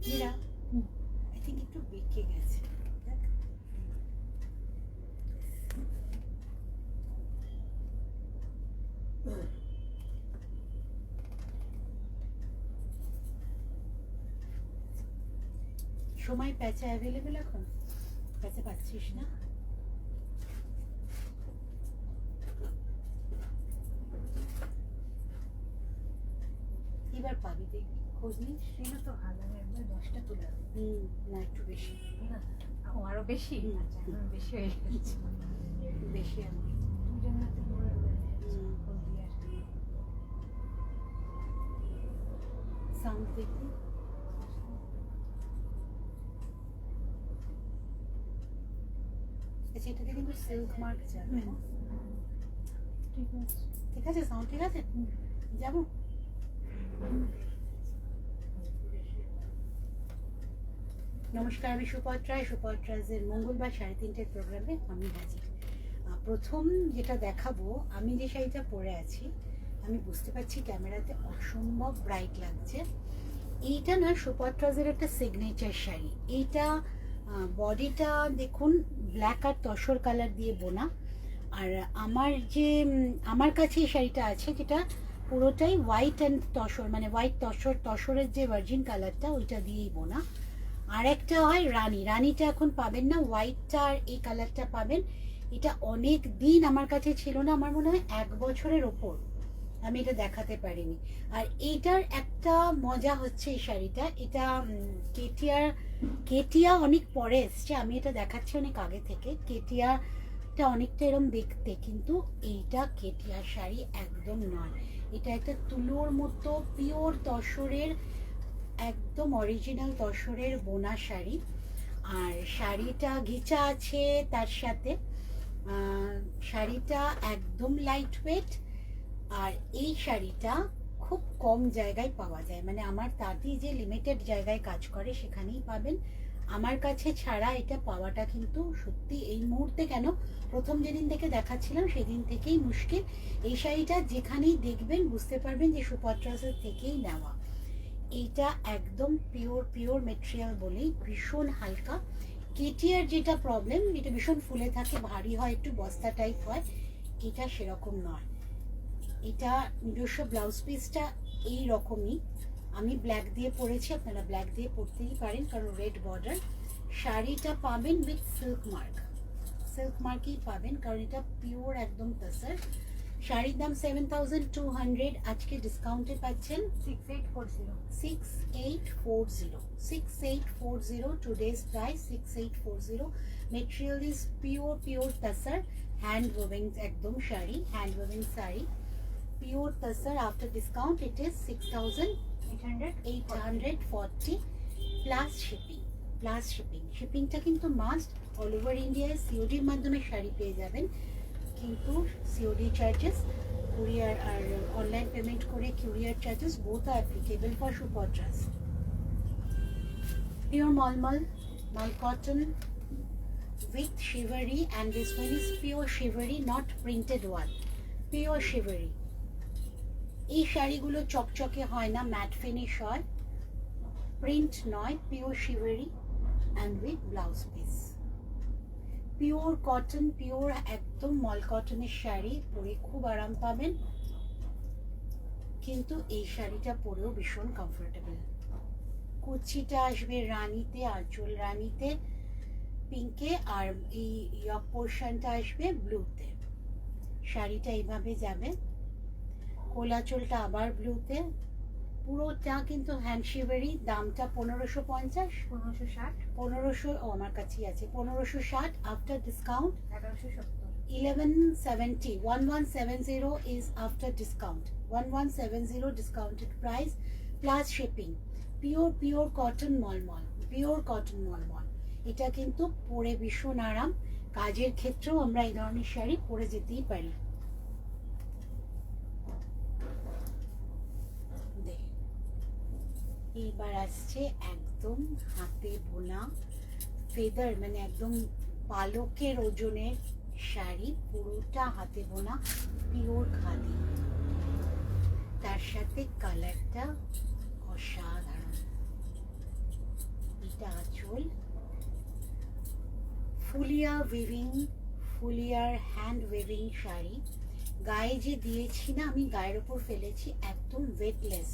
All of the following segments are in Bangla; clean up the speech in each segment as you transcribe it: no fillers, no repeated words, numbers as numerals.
মীরা, আই থিঙ্ক একটু বেঁকে গেছে। দেখ, সময় প্যাচে অ্যাভেলেবেল এখন? প্যাচে পাচ্ছিস না? এবার পাবি, দেখবি, খোঁজ নিস। সেটা তো ভালো, আমি একবার 10টা তুলে দেবো। না, একটু বেশি। না, ও আরো বেশি? আচ্ছা, এখন বেশি হয়ে গেছে। বেশি আনবি। দুজন হাতে করে হলদি আর সাউন্ড দেখবি। আচ্ছা, এটাতে কিন্তু সিল্ক মার্ক যাবে। ঠিক আছে। ঠিক আছে, সাউন্ড ঠিক আছে, যাবো। নমস্কার, আমি সুপত্রায় সুপত্রাজের মঙ্গলবার 3:30 প্রোগ্রামে আমি হাজির। প্রথম যেটা দেখাবো, আমি যে শাড়িটা পরে আছি, আমি বুঝতে পারছি ক্যামেরাতে অসম্ভব ব্রাইট লাগছে। এইটা না সুপত্রাজের একটা সিগনেচার শাড়ি। এইটা বডিটা দেখুন ব্ল্যাক আর তসর কালার দিয়ে বোনা। আর আমার কাছে এই শাড়িটা আছে, যেটা পুরোটাই হোয়াইট অ্যান্ড তসর, মানে হোয়াইট তসরের যে ভার্জিন কালারটা ওইটা দিয়েই বোনা। আর একটা হয় রানীটা এখন পাবেন না, হোয়াইটটা আর এই কালারটা পাবেন। এটা অনেক দিন আমার কাছে ছিল না, আমার মনে হয় 1 বছরের ওপর আমি এটা দেখাতে পারিনি। আর এইটার একটা মজা হচ্ছে এই শাড়িটা, এটা কেটিয়া অনেক পরে এসছে, আমি এটা দেখাচ্ছি অনেক আগে থেকে। কেটিয়াটা অনেকটা এরকম দেখতে, কিন্তু এইটা কেটিয়া শাড়ি একদম নয়। এটা একটা তুলোর মতো পিওর তসরের, একদম অরিজিনাল তসরের বোনা শাড়ি। আর শাড়িটা ঘিচা আছে তার সাথে। শাড়িটা একদম লাইট ওয়েট। আর এই শাড়িটা খুব কম জায়গায় পাওয়া যায়, মানে আমার দাদি যে লিমিটেড জায়গায় কাজ করে সেখানেই পাবেন। আমার কাছে ছাড়া এটা পাওয়াটা কিন্তু সত্যি এই মুহূর্তে কেন, প্রথম যেদিন থেকে দেখাচ্ছিলাম সেদিন থেকেই মুশকিল। এই শাড়িটা যেখানেই দেখবেন বুঝতে পারবেন যে সুপত্রাসের থেকেই নেওয়া। এইটা একদম পিওর মেটেরিয়াল বলেই ভীষণ হালকা। কেটিআর যেটা প্রবলেম, এটা ভীষণ ফুলে থাকে, ভারী হয়, একটু বস্তা টাইপ হয়, এটা সেরকম নয়। এটা নিজস্ব ব্লাউজ পিসটা এই রকমই। আমি ব্ল্যাক দিয়ে পরেছি, আপনারা ব্ল্যাক দিয়ে পরতেই পারেন কারণ রেড বর্ডার। শাড়িটা পাবেন উইথ সিল্ক মার্কই পাবেন, কারণ এটা পিওর একদম তসর। শাড়ির দাম 7,200, আজকে ডিসকাউন্টে পাচ্ছেন 6840 today's price 6840। Material is pure tussar, hand woven একদম sari, hand woven sari, pure tussar. After discount it is 6,840 plus shipping. শিপিংটা কিন্তু মাস্ট। অল ওভার ইন্ডিয়ায় সিওডির মাধ্যমে শাড়ি পেয়ে যাবেন, কিন্তু সিওডি চার্জেস, কুরিয়ার আর অনলাইন পেমেন্ট করে কুরিয়ার চার্জেস বোথ আর অ্যাপ্লিকেবল ফর সুপত্রাস। পিওর মল cotton with shivery, and this one is pure shivery, not printed one, pure shivery. এই শাড়িগুলো চকচকে হয় না, ম্যাট ফিনিশ হয়, প্রিন্ট নয়, pure shivery and with blouse piece. Pure cotton, pure একদম মল কটনের শাড়ি, পরে খুব আরাম পাবেন, কিন্তু এই শাড়িটা পরেও ভীষণ কমফোর্টেবল। কুচিটা আসবে রানীতে, আঁচল রানীতে পিঙ্কে, আর এই ইয়ক পোর্শনটা আসবে ব্লুতে। শাড়িটা এইভাবে যাবে, কোলাচলটা আবার ব্লুতে, পুরোটা কিন্তু হ্যান্ড শিভারি। দামটা 1550, 1560, ও আমার কাছেই আছে 1560। After discount 1170, 1170 is after discount, 1170 discounted price plus shipping. Pure cotton mulmul, এটা কিন্তু পরে ভীষণ আরাম। কাজের ক্ষেত্রেও আমরা এই ধরনের শাড়ি পরে যেতেই পারি। এইবার আসছে একদম হাতে বোনা ফেদার, মানে একদম পালকের ওজনের শাড়ি, পুরোটা হাতে বোনা পিওর খাদি, তার সাথে কালারটা অসাধারণ। ফুলিয়ার হ্যান্ড ওয়েভিং শাড়ি। গায়ে যে দিয়েছি না আমি, গায়ের ওপর ফেলেছি, একদম ওয়েটলেস।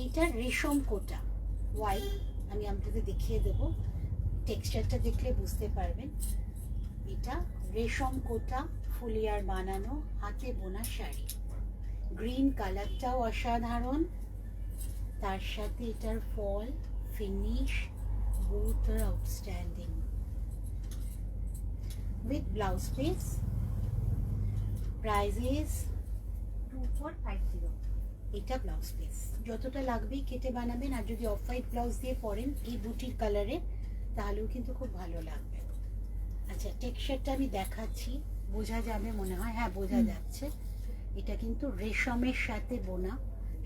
এটা রেশম কোটা হোয়াইট, আমি আপনাদের দেখিয়ে দেব, টেক্সচারটা দেখলে বুঝতে পারবেন। এটা রেশম কোটা ফুলিয়ার বানানো হাতে বোনা শাড়ি। গ্রিন কালারটাও অসাধারণ, তার সাথে এটার ফল finish both are outstanding. With blouse piece, price is 2450। এটা ব্লাউজ পিস যতটা লাগবেই কেটে বানাবেন, আর যদি অফ হোয়াইট ব্লাউজ দিয়ে পরেন এই বুটির কালারে তাহলেও কিন্তু খুব ভালো লাগবে। আচ্ছা, টেক্সচারটা আমি দেখাচ্ছি, বোঝা যাবে মনে হয়, হ্যাঁ বোঝা যাচ্ছে। এটা কিন্তু রেশমের সাথে বোনা,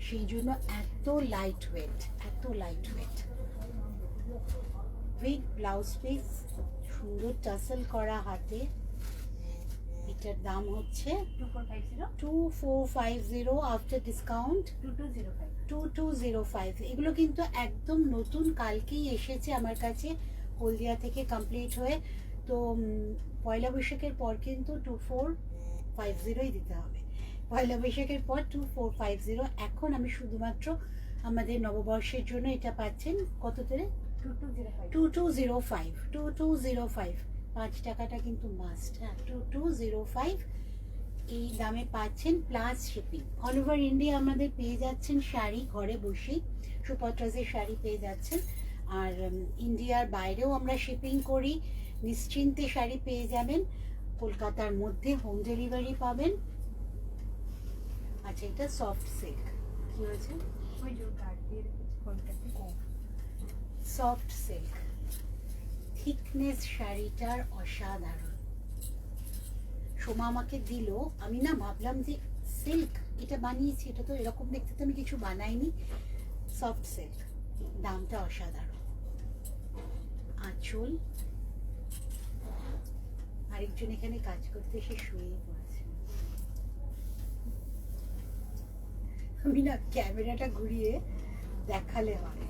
সেই জন্য এত লাইট ওয়েট, এত light weight. With blouse piece, সুন্দর টাসেল করা হাতে। এটার দাম হচ্ছে 2450 আফটার ডিসকাউন্ট 2205। এগুলো কিন্তু একদম নতুন, কালকেই এসেছে আমার কাছে হলদিয়া থেকে কমপ্লিট হয়ে। তো পয়লা বৈশাখের পর কিন্তু 2450ই দিতে হবে, পয়লা বৈশাখের পর 2450। এখন আমি শুধুমাত্র আমাদের নববর্ষের জন্য এটা পাচ্ছেন কততে? 2205। 5 টাকাটা কিন্তু মাস্ট, হ্যাঁ 2205 এই দামে পাচ্ছেন, plus shipping. All over India আমাদের পেয়ে যাচ্ছেন শাড়ি, ঘরে বসেই সুপত্রাজের শাড়ি পেয়ে যাচ্ছেন। আর ইন্ডিয়ার বাইরেও আমরা শিপিং করি, নিশ্চিন্তে শাড়ি পেয়ে যাবেন। কলকাতার মধ্যে হোম ডেলিভারি পাবেন। আচ্ছা, এটা সফট সিল্ক, কি হয়েছে? সফট সিল্ক, থিকনেস শাড়িটার অসাধারণ। সোমা আমাকে দিল, আমি না ভাবলাম যে সিল্ক এটা বানিয়েছি, এটা তো এরকম দেখতে তো আমি কিছু বানাইনি। সফট সিল্ক, দামটা অসাধারণ। আঁচল, আরেকজন এখানে কাজ করতে এসে শুয়ে পড়েছে। আমি না ক্যামেরাটা ঘুরিয়ে দেখালে হয়।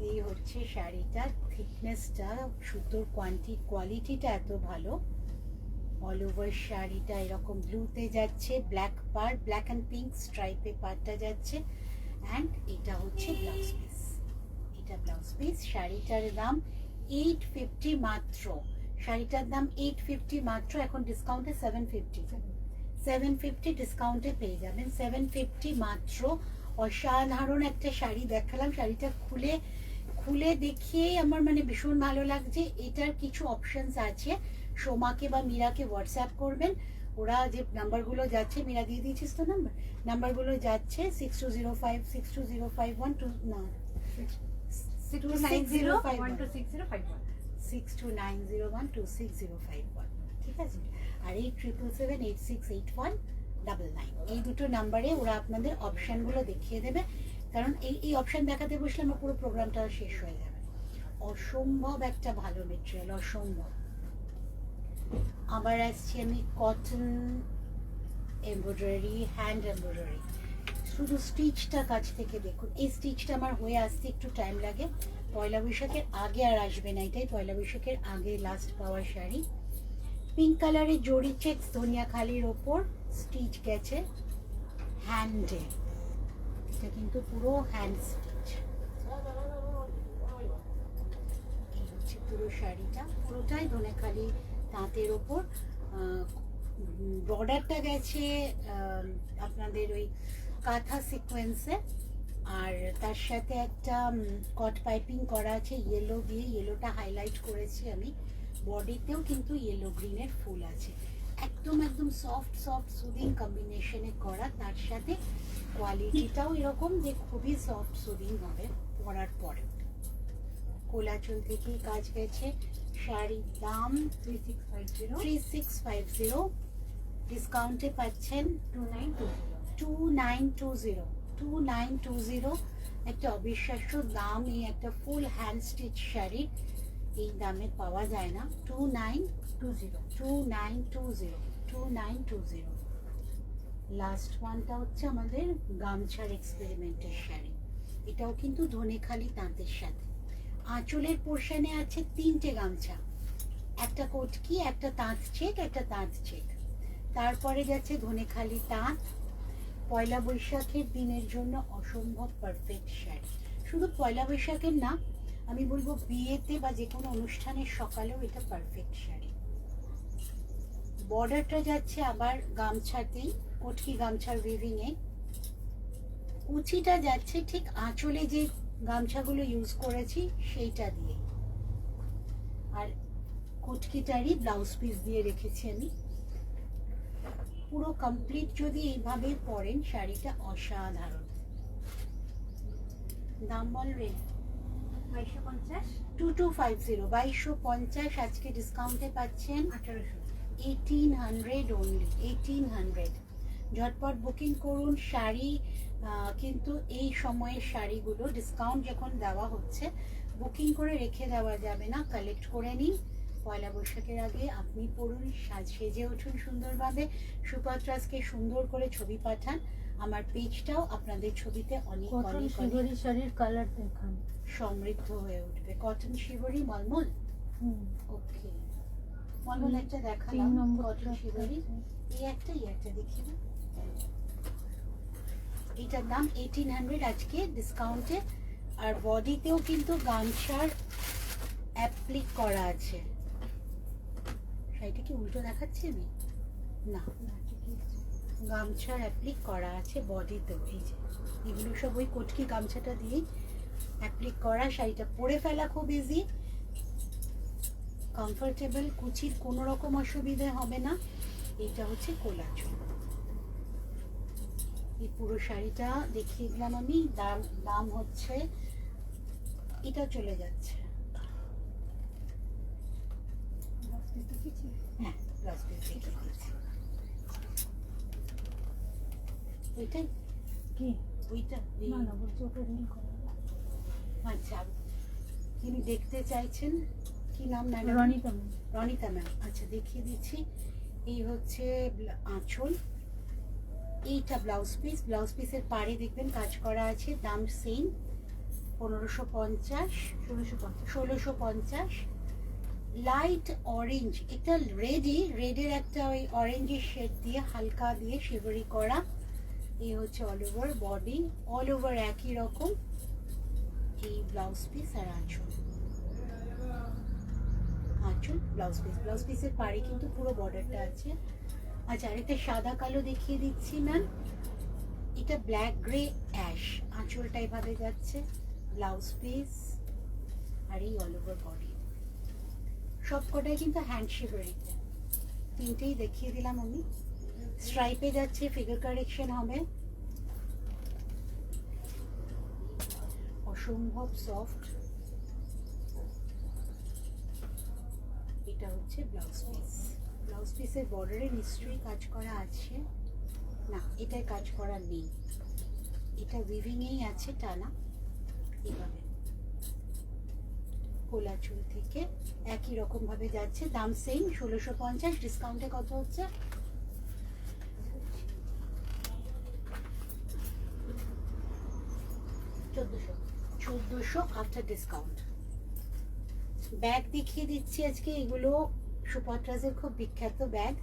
এই হচ্ছে শাড়িটা, থিকনেসটা, সুতোর কোয়ালিটিটা এত ভালো। অল ওভার শাড়িটা এরকম ব্লুতে যাচ্ছে, ব্ল্যাক পার, ব্ল্যাক অ্যান্ড পিঙ্ক স্ট্রাইপে পারটা যাচ্ছে। অ্যান্ড এটা হচ্ছে ব্লাউজ পিস, এটা ব্লাউজ পিস। শাড়িটার দাম 850 মাত্র, শাড়িটার দাম 850 মাত্র। এখন ডিসকাউন্টে 750 ডিসকাউন্টে পেয়ে যাবেন, 750 মাত্র। অসাধারণ একটা শাড়ি দেখালাম, শাড়িটা খুলে দেখিয়েই আমার মানে ভীষণ ভালো লাগছে। এটার কিছু অপশনস আছে, সোমাকে বা মীরাকে হোয়াটসঅ্যাপ করবেন, ওরা যে নাম্বারগুলো যাচ্ছে, মীরা দিয়ে দিয়েছিস তো নাম্বারগুলো যাচ্ছে 6205 620512 না 6290126051, ঠিক আছে? আর 8777868199, এই দুটো নাম্বারে ওরা আপনাদের অপশানগুলো দেখিয়ে দেবে। কারণ এই অপশান দেখাতে বসলে আমার পুরো প্রোগ্রামটা শেষ হয়ে যাবে। অসম্ভব একটা ভালো মেটেরিয়াল, অসম্ভব। আবার আসছি আমি কটন এমব্রয়ডারি, হ্যান্ড এমব্রয়ডারি। শুধু স্টিচটা কাছ থেকে দেখুন, এই স্টিচটা আমার হয়ে আসতে একটু টাইম লাগে। পয়লা বৈশাখের আগে আর আসবে না, এটাই পয়লা বৈশাখের আগে লাস্ট পাওয়ার শাড়ি। পিঙ্ক কালারের জড়ি চেক্স ধনিয়াখালির ওপর স্টিচ গেছে হ্যান্ডে, এটা কিন্তু পুরো হ্যান্ড স্টিচ। এই হচ্ছে পুরো শাড়িটা, পুরোটাই ধনেখালি তাঁতের ওপর। বর্ডারটা গেছে আপনাদের ওই কাঁথা সিকোয়েন্সে, আর তার সাথে একটা কট পাইপিং করা আছে ইয়েলো দিয়ে, ইয়েলোটা হাইলাইট করেছি আমি। বডিতেও কিন্তু ইয়েলো গ্রিনের ফুল আছে, একদম সফট সুদিং কম্বিনেশনে করা। তার সাথে কোয়ালিটিটাও এরকম যে খুবই সফট সুদিং হবে পরার পরে। কোলাচল থেকেই কাজ গেছে। শাড়ির দাম 3650, ডিসকাউন্টে পাচ্ছেন 2920। একটা অবিশ্বাস্য দাম, এই একটা ফুল হ্যান্ড স্টিচ শাড়ি এই দামে পাওয়া যায় না। 2920। লাস্ট ওয়ানটা হচ্ছে আমাদের গামছার এক্সপেরিমেন্টের শাড়ি। এটাও কিন্তু ধনেখালি তাঁতের সাথে। আঁচলের পোর্শনে আছে 3টে গামছা, একটা কটকি, একটা তাঁত চেক, একটা তাঁত চেক। তারপরে যাচ্ছে ধনেখালি তাঁত। পয়লা বৈশাখের দিনের জন্য অসম্ভব পারফেক্ট শাড়ি। শুধু পয়লা বৈশাখের না, আমি বলবো বিয়েতে বা যে কোনো অনুষ্ঠানের সকালেও এটা পারফেক্ট শাড়ি। বর্ডারটা যাচ্ছে আবার গামছাতেই, কটকি গামছার উইভিংয়ে। কুচিটা যাচ্ছে ঠিক আঁচলে যে গামছাগুলো ইউজ করেছি সেইটা দিয়ে। আর কটকিটারই ব্লাউজ পিস দিয়ে রেখেছি আমি। পুরো কমপ্লিট যদি এইভাবে পরেন শাড়িটা অসাধারণ। দাম বলবে 2250, 2250, 2250। আজকে ডিসকাউন্টে পাচ্ছেন 1800 অনলি, 1800। ঝটপট বুকিং করুন শাড়ি। কিন্তু এই সময়ের শাড়িগুলো ডিসকাউন্ট যখন দেওয়া হচ্ছে, বুকিং করে রেখে দেওয়া যাবে না, কালেক্ট করে নিন। পয়লা বৈশাখের আগে আপনি পড়ুন, সেজে উঠুন সুন্দরভাবে। সুপাত্রাসকে সুন্দর করে ছবি পাঠান। আমার পেজটাও আপনাদের ছবিতে অনেক কটন অনেক শিবরি শাড়ির কালার দেখান। সমৃদ্ধ হয়ে উঠবে। কটন শিবরি মলমল, ওকে মলমল একটা 3 দেখালাম, নম্বর কটন শিবরি। এই একটা দেখিয়ে দাও। এটার দাম 1800 আজকে ডিসকাউন্টে। আর বডিতেও কিন্তু গামছার অ্যাপ্লিক করা আছে। শাড়িটা কি উল্টো দেখাচ্ছি আমি? না, গামছার অ্যাপ্লিক করা আছে বডিতেও। এই যে এগুলো সব ওই কটকি গামছাটা দিয়েই অ্যাপ্লিক করা। শাড়িটা পরে ফেলা খুব ইজি, কমফোর্টেবল, কুচির কোনো রকম অসুবিধে হবে না। এইটা হচ্ছে কোলাচল। এই পুরো শাড়িটা দেখিয়ে দিলাম আমি। দাম হচ্ছে, এটা চলে যাচ্ছে, হ্যাঁ ব্লাউজ পিস দেখিয়ে দিচ্ছি। ওইটাই কি ওইটা না না বলছি ওকে রিং করো। আচ্ছা, যিনি দেখতে চাইছেন কি নাম madam? Ronita ma'am. Ronita ma'am, আচ্ছা দেখিয়ে দিচ্ছি। এই হচ্ছে আঁচল, এইটা ব্লাউজ পিস। ব্লাউজ পিসের পাড়ে দেখবেন কাজ করা আছে। দাম সেম, 1550, 1650। লাইট অরেঞ্জ, এটা রেডের একটা ওই অরেঞ্জের শেড দিয়ে হালকা দিয়ে শিবরি করা। এই হচ্ছে all over body, all over একই রকম। এই ব্লাউজ পিস আর আঁচল, ব্লাউজ পিসের পাড়ে কিন্তু পুরো বর্ডারটা আছে। আচ্ছা, আরেকটা সাদা কালো দেখিয়ে দিচ্ছি ম্যাম। এটা ব্ল্যাক গ্রে অ্যাশ, আঁচলটা এভাবে যাচ্ছে, ব্লাউজ পিস আর এই অল ওভার বডি। সব কটাই কিন্তু হ্যান্ড শিবরিতে, তিনটেই দেখিয়ে দিলাম আমি। স্ট্রাইপে যাচ্ছে, ফিগার কারেকশন হবে, অসম্ভব সফট। এটা হচ্ছে ব্লাউজ পিস। ব্লাউজ পিসের বর্ডারে নিশ্চয়ই কাজ করা আছে, না এটায় কাজ করা নেই, এটা উইভিংয়েই আছে টানা। এভাবে কোলাচুল থেকে একই রকম ভাবে যাচ্ছে। দাম সেম, 1650। ডিসকাউন্টে কত হচ্ছে? 1400 আফটার ডিসকাউন্ট। ব্যাগ দেখিয়ে দিচ্ছি আজকে। এগুলো সুপাত্রাসের খুব বিখ্যাত ব্যাগ,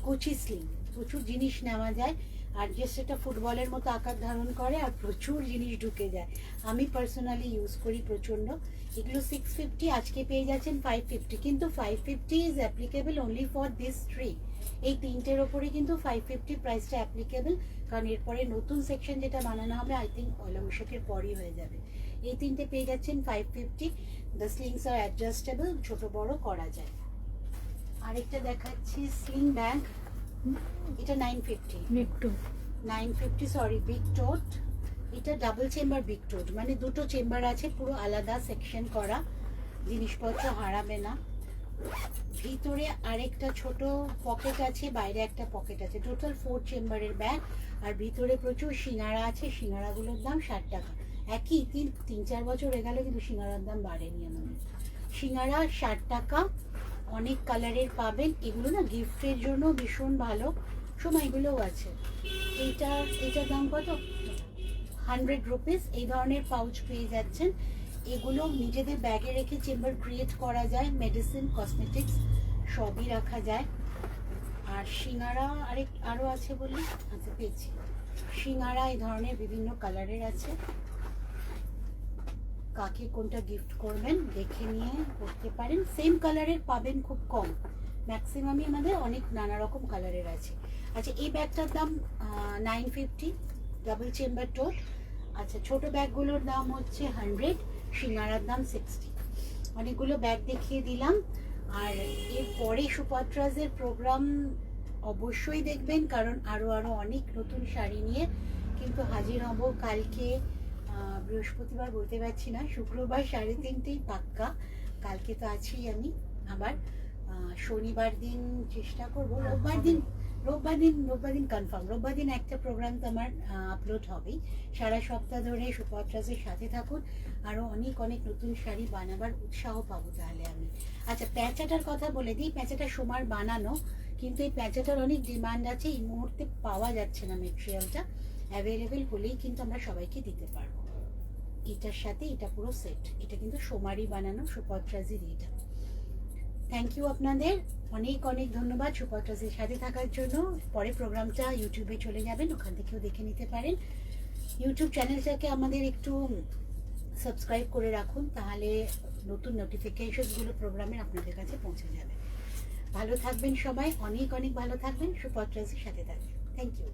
কোচি স্লিং। প্রচুর জিনিস নেওয়া যায়, আর যে সেটা ফুটবলের মতো আকার ধারণ করে, আর প্রচুর জিনিস ঢুকে যায়। আমি পার্সোনালি ইউজ করি প্রচণ্ড। এগুলো 650, আজকে পেয়ে যাচ্ছেন 550। কিন্তু 550 is applicable only for this three. এই তিনটের ওপরে কিন্তু 550 প্রাইসটা অ্যাপ্লিকেবল, কারণ এরপরে নতুন সেকশন যেটা বানানো হবে আই থিঙ্ক পয়লা বৈশাখের পরই হয়ে যাবে। এই তিনটে পেয়ে যাচ্ছেন 550। দ্য স্লিংস আর অ্যাডজাস্টেবল, ছোট বড় করা যায়। আরেকটা দেখাচ্ছি স্লিং ব্যাগ, এটা 950। একটু 950, সরি বিগ টোট। এটা ডাবল চেম্বার বিগ টোট, মানে দুটো চেম্বার আছে, পুরো আলাদা সেকশন করা, জিনিসপত্র হারাবে না। ভিতরে আরেকটা ছোট পকেট আছে, বাইরে একটা পকেট আছে, টোটাল 4 চেম্বারের ব্যাগ। আর ভিতরে প্রচুর সিঙ্গারা আছে, সিঙ্গারাগুলোর দাম 60 টাকা। একই 3-4 বছর হয়ে গেল কিন্তু সিঙ্গারার দাম বাড়েনি আমাদের। সিঙ্গারা 60 টাকা, অনেক কালারের পাবেন। এগুলো না গিফটের জন্য ভীষণ ভালো, সময়গুলোও আছে। এইটার দাম কত? 100 রুপিস। এই ধরনের পাউচ পেয়ে যাচ্ছেন। এগুলো নিজেদের ব্যাগে রেখে চেম্বার ক্রিয়েট করা যায়, মেডিসিন, কসমেটিক্স সবই রাখা যায়। আর সিঙ্গারা আরও আছে বলি, আচ্ছা পেয়েছি, সিঙ্গারা এই ধরনের বিভিন্ন কালারের আছে। কাকে কোনটা গিফট করবেন দেখে নিয়ে করতে পারেন। সেম কালারের পাবেন খুব কম, ম্যাক্সিমামই আমাদের অনেক নানা রকম কালারের আছে। আচ্ছা এই ব্যাগটার দাম 950, ডাবল চেম্বার টোট। আচ্ছা ছোট ব্যাগগুলোর দাম হচ্ছে 100, সিঙ্গারার দাম 60। অনেকগুলো ব্যাগ দেখিয়ে দিলাম। আর এরপরে সুপাত্রাজের প্রোগ্রাম অবশ্যই দেখবেন, কারণ আরও অনেক নতুন শাড়ি নিয়ে কিন্তু হাজির হব কালকে। বৃহস্পতিবার বলতে পারছি না, শুক্রবার 3:30 পাক্কা। কালকে তো আছি আমি আবার। শনিবার দিন চেষ্টা করব, রোববার দিন কনফার্ম। রোববার দিন একটা প্রোগ্রাম তো আমার আপলোড হবেই। সারা সপ্তাহ ধরে সুপাত্রাজের সাথে থাকুন, আরও অনেক নতুন শাড়ি বানাবার উৎসাহ পাবো তাহলে আমি। আচ্ছা প্যাঁচাটার কথা বলে দিই, প্যাঁচাটা সোমার বানানো, কিন্তু এই প্যাঁচাটার অনেক ডিমান্ড আছে, এই মুহূর্তে পাওয়া যাচ্ছে না। মেটেরিয়ালটা অ্যাভেলেবেল হলেই কিন্তু আমরা সবাইকে দিতে পারবো। এটার সাথে এটা পুরো সেট, এটা কিন্তু সোমারই বানানো, সুপাত্রাজের এটা। থ্যাংক ইউ আপনাদের, অনেক ধন্যবাদ সুপাত্রাজের সাথে থাকার জন্য। পরে প্রোগ্রামটা ইউটিউবে চলে যাবেন, ওখান থেকেও দেখে নিতে পারেন। ইউটিউব চ্যানেলটাকে আমাদের একটু সাবস্ক্রাইব করে রাখুন, তাহলে নতুন নোটিফিকেশনগুলো প্রোগ্রামের আপনাদের কাছে পৌঁছে যাবে। ভালো থাকবেন সবাই, অনেক ভালো থাকবেন, সুপাত্রাজের সাথে থাকবেন। Thank you.